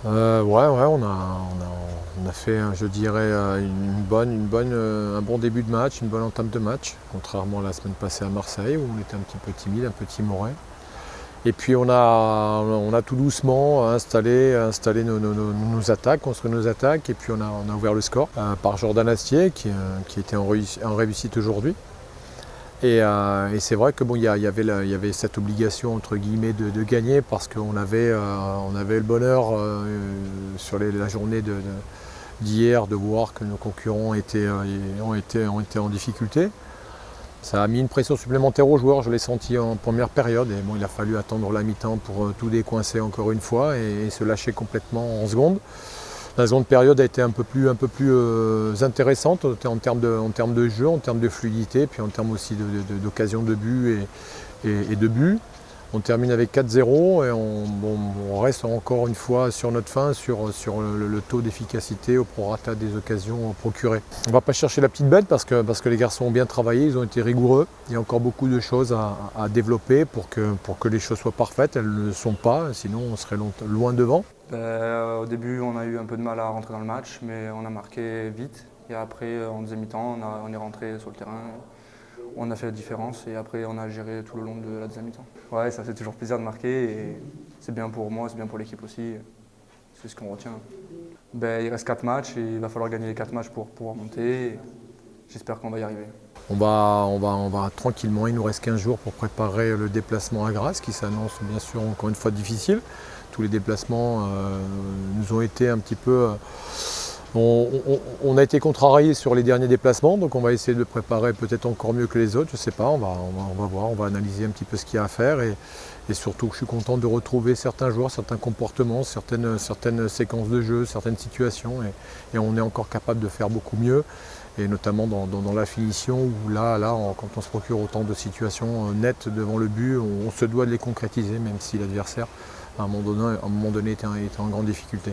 On a fait, je dirais, un bon début de match, une bonne entame de match, contrairement à la semaine passée à Marseille où on était un petit peu timide, un peu timoré. Et puis on a tout doucement installé nos attaques, construit nos attaques, et puis on a ouvert le score par Jordan Astier qui était en réussite aujourd'hui. Et c'est vrai que bon, il y avait cette obligation entre guillemets de gagner parce on avait le bonheur sur la journée d'hier de voir que nos concurrents ont été en difficulté. Ça a mis une pression supplémentaire aux joueurs, je l'ai senti en première période. Et bon, il a fallu attendre la mi-temps pour tout décoincer encore une fois et se lâcher complètement en seconde. La seconde période a été un peu plus intéressante en termes de jeu, en termes de fluidité, puis en termes aussi d'occasion de but et de but. On termine avec 4-0 et on reste encore une fois sur notre fin, sur le taux d'efficacité au prorata des occasions procurées. On ne va pas chercher la petite bête parce que les garçons ont bien travaillé, ils ont été rigoureux. Il y a encore beaucoup de choses à développer pour que les choses soient parfaites. Elles ne le sont pas, sinon on serait loin devant. Au début, on a eu un peu de mal à rentrer dans le match, mais on a marqué vite. Et après, en deuxième mi-temps, on est rentré sur le terrain. On a fait la différence et après, on a géré tout le long de la deuxième mi-temps. Ouais, ça fait toujours plaisir de marquer et c'est bien pour moi, c'est bien pour l'équipe aussi. C'est ce qu'on retient. Il reste 4 matchs et il va falloir gagner les 4 matchs pour pouvoir monter. J'espère qu'on va y arriver. On va tranquillement, il nous reste 15 jours pour préparer le déplacement à Grasse qui s'annonce bien sûr encore une fois difficile. Tous les déplacements nous ont été un petit peu... on a été contrariés sur les derniers déplacements, donc on va essayer de préparer peut-être encore mieux que les autres, je ne sais pas, on va voir, on va analyser un petit peu ce qu'il y a à faire et surtout que je suis content de retrouver certains joueurs, certains comportements, certaines séquences de jeu, certaines situations et on est encore capable de faire beaucoup mieux. Et notamment dans la finition où quand on se procure autant de situations nettes devant le but, on se doit de les concrétiser, même si l'adversaire à un moment donné était en grande difficulté.